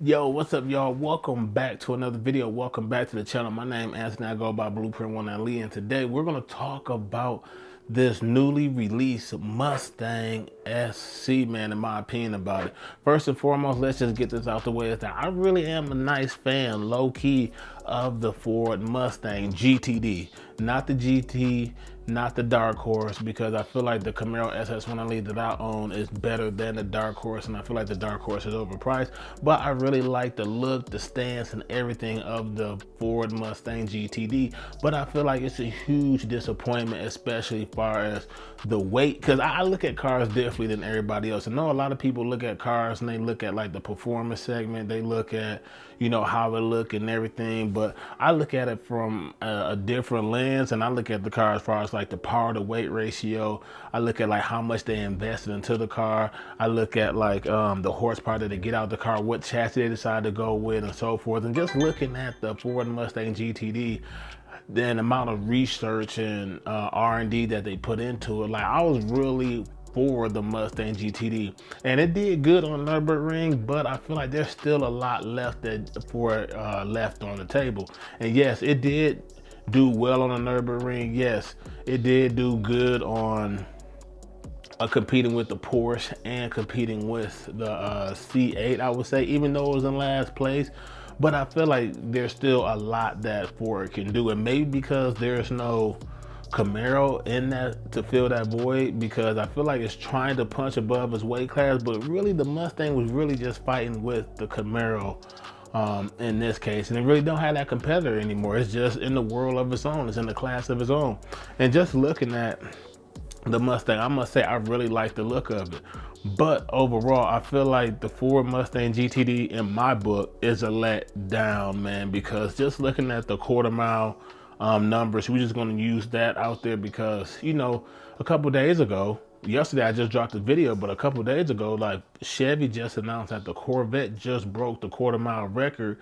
Yo, what's up, y'all? Welcome back to another video. Welcome back to the channel. My name is Anthony. I go by Bluprint One Ali, and today we're going to talk about this newly released Mustang SC, man, in my opinion about it. First and foremost, let's just get this out the way, is that I really am a nice fan, low-key, of the Ford Mustang GTD. Not the GT, not the Dark Horse, because I feel like the Camaro SS1LE that I own is better than the Dark Horse, and I feel like the Dark Horse is overpriced. But I really like the look, the stance, and everything of the Ford Mustang GTD. But I feel like it's a huge disappointment, especially as far as the weight, because I look at cars differently than everybody else. I know a lot of people look at cars and they look at like the performance segment, they look at, you know, how it look and everything, but I look at it from a different lens, and I look at the car as far as like the power to weight ratio. I look at like how much they invested into the car. I look at like the horsepower that they get out of the car, what chassis they decide to go with, and so forth. And just looking at the Ford Mustang GTD, the amount of research and R&D that they put into it, like I was really for the Mustang GTD, and it did good on the Nürburgring, but I feel like there's still a lot left left on the table. And yes, it did do well on the Nürburgring. Yes, it did do good on competing with the Porsche and competing with the C8, I would say, even though it was in last place. But I feel like there's still a lot that Ford can do, and maybe because there's no Camaro in that to fill that void, because I feel like it's trying to punch above its weight class, but really the Mustang was really just fighting with the Camaro in this case, and it really don't have that competitor anymore. It's just in the world of its own. It's in the class of its own. And just looking at the Mustang, I must say I really like the look of it. But overall, I feel like the Ford Mustang GTD in my book is a let down, man, because just looking at the quarter mile numbers, we're just going to use that out there because, you know, a couple days ago, yesterday I just dropped a video, but a couple days ago, like Chevy just announced that the Corvette just broke the quarter mile record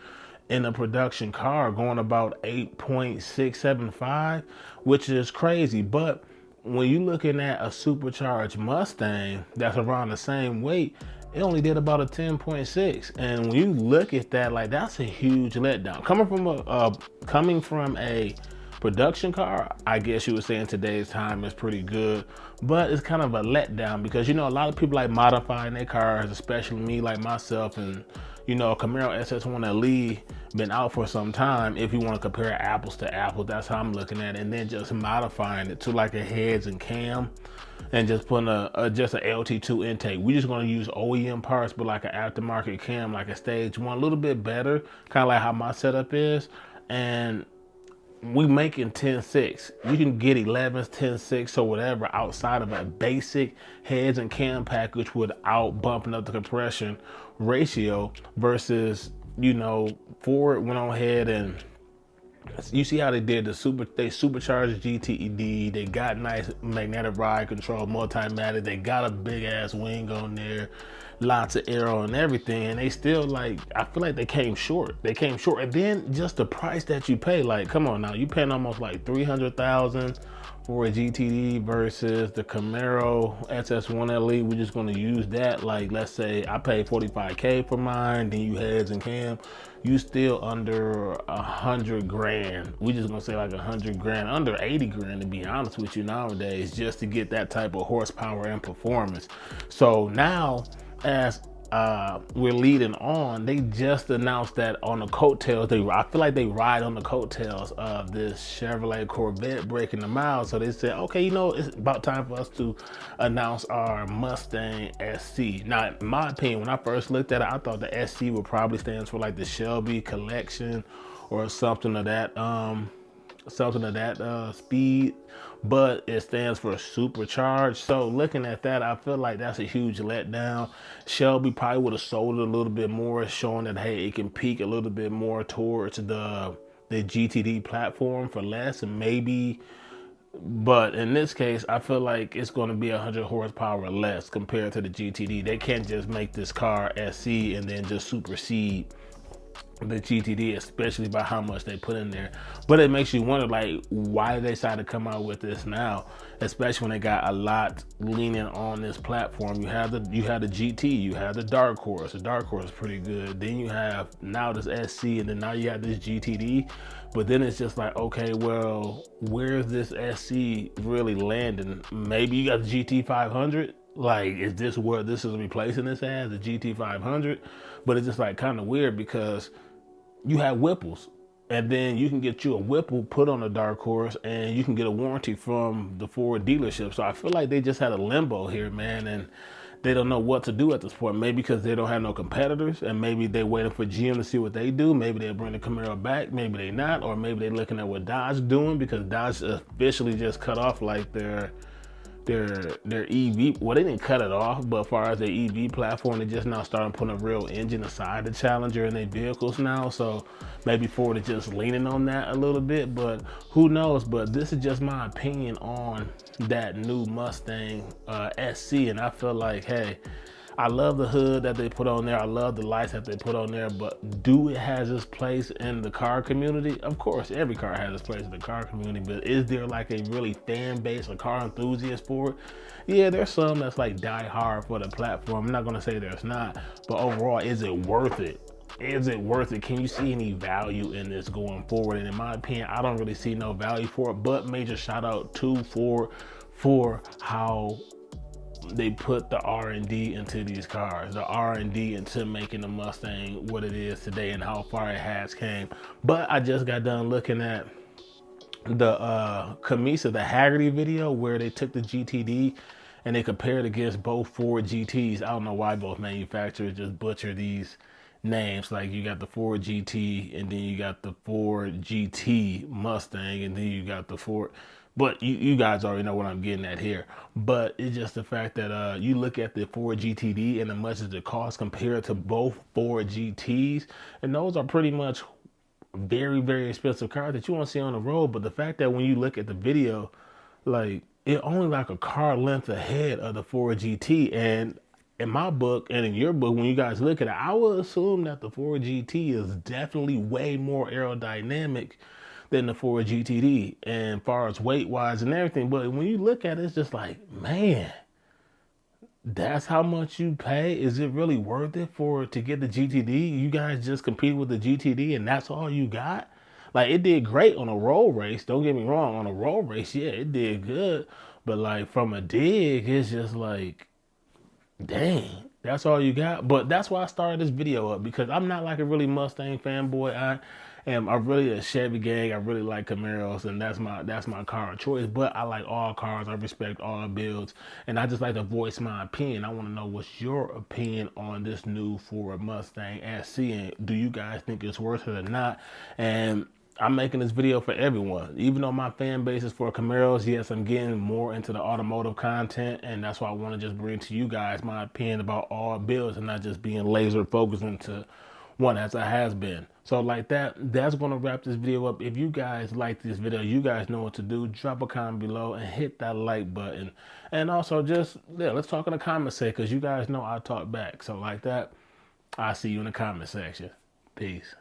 in a production car, going about 8.675, which is crazy. But when you're looking at a supercharged Mustang that's around the same weight, it only did about a 10.6. And when you look at that, like that's a huge letdown. Coming from a production car, I guess you would say in today's time is pretty good, but it's kind of a letdown because, you know, a lot of people like modifying their cars, especially me, like myself, and you know, Camaro SS1LE been out for some time. If you want to compare apples to apples, that's how I'm looking at it. And then just modifying it to like a heads and cam, and just putting just a LT2 intake. We're just going to use OEM parts, but like an aftermarket cam, like a stage one, a little bit better, kind of like how my setup is. And we making 10.6. You can get 11s, 10.6 or whatever outside of a basic heads and cam package without bumping up the compression ratio, versus, you know, Ford went on ahead and you see how they did they supercharged GTD. They got nice magnetic ride control, multimatic. They got a big ass wing on there, lots of aero and everything. And they still, like, I feel like they came short. They came short. And then just the price that you pay, like, come on now, you paying almost like 300,000 for a GTD versus the Camaro SS1LE. We're just going to use that. Like, let's say I paid 45K for mine, then you heads and cam, you still under 100 grand. We just gonna say like 100 grand, under 80 grand to be honest with you nowadays, just to get that type of horsepower and performance. So now, as we're leading on, they just announced that on the coattails, I feel like they ride on the coattails of this Chevrolet Corvette breaking the mile. So they said, okay, you know, it's about time for us to announce our Mustang SC. Now, in my opinion, when I first looked at it, I thought the SC would probably stand for like the Shelby Collection or something of that speed, but it stands for supercharged. So looking at that, I feel like that's a huge letdown. Shelby probably would have sold it a little bit more, showing that, hey, it can peak a little bit more towards the GTD platform for less, and maybe. But in this case, I feel like it's going to be 100 horsepower less compared to the GTD. They can't just make this car SC and then just supersede the GTD, especially by how much they put in there. But it makes you wonder, like, why did they decide to come out with this now, especially when they got a lot leaning on this platform. You have the GT, you have the Dark Horse. The Dark Horse is pretty good. Then you have now this SC, and then now you have this GTD. But then it's just like, okay, well, where's this SC really landing? Maybe you got the GT 500. Like, is this where this is replacing this as, the GT 500? But it's just like kind of weird because you have Whipples, and then you can get you a Whipple put on a Dark Horse, and you can get a warranty from the Ford dealership. So I feel like they just had a limbo here, man, and they don't know what to do at this point. Maybe because they don't have no competitors, and maybe they're waiting for GM to see what they do. Maybe they'll bring the Camaro back, maybe they not, or maybe they're looking at what Dodge doing, because Dodge officially just cut off like their EV. Well, they didn't cut it off, but as far as their EV platform, they just now starting putting a real engine aside the Challenger in their vehicles now. So maybe Ford is just leaning on that a little bit, but who knows? But this is just my opinion on that new Mustang SC, and I feel like, hey, I love the hood that they put on there. I love the lights that they put on there, but do it has its place in the car community? Of course, every car has its place in the car community, but is there like a really fan base, a car enthusiast for it? Yeah, there's some that's like die hard for the platform. I'm not gonna say there's not, but overall, is it worth it? Is it worth it? Can you see any value in this going forward? And in my opinion, I don't really see no value for it, but major shout out to Ford for how they put the R&D into these cars, the R&D into making the Mustang what it is today and how far it has came. But I just got done looking at the Camisa, the Haggerty video, where they took the GTD and they compared against both Ford GTs. I don't know why both manufacturers just butcher these names. Like, you got the Ford GT, and then you got the Ford GT Mustang, and then you got the Ford. But you guys already know what I'm getting at here. But it's just the fact that you look at the Ford GTD and how much does it cost compared to both Ford GTs, and those are pretty much very, very expensive cars that you want to see on the road. But the fact that when you look at the video, like, it only like a car length ahead of the Ford GT, and in my book and in your book, when you guys look at it, I would assume that the Ford GT is definitely way more aerodynamic than the Ford GTD, and far as weight wise and everything. But when you look at it, it's just like, man, that's how much you pay? Is it really worth it to get the GTD? You guys just competed with the GTD and that's all you got? Like, it did great on a road race. Don't get me wrong. On a road race, yeah, it did good. But like, from a dig, it's just like, dang, that's all you got. But that's why I started this video up, because I'm not like a really Mustang fanboy. I'm really a Chevy gang. I really like Camaros, and that's my car of choice. But I like all cars. I respect all builds, and I just like to voice my opinion. I want to know what's your opinion on this new Ford Mustang SC, and do you guys think it's worth it or not? And I'm making this video for everyone. Even though my fan base is for Camaros, yes, I'm getting more into the automotive content, and that's why I want to just bring to you guys my opinion about all builds and not just being laser focused into one as I has been. So like that's going to wrap this video up. If you guys like this video, you guys know what to do. Drop a comment below and hit that like button. And also just, yeah, let's talk in the comment section, because you guys know I talk back. So like that, I'll see you in the comment section. Peace.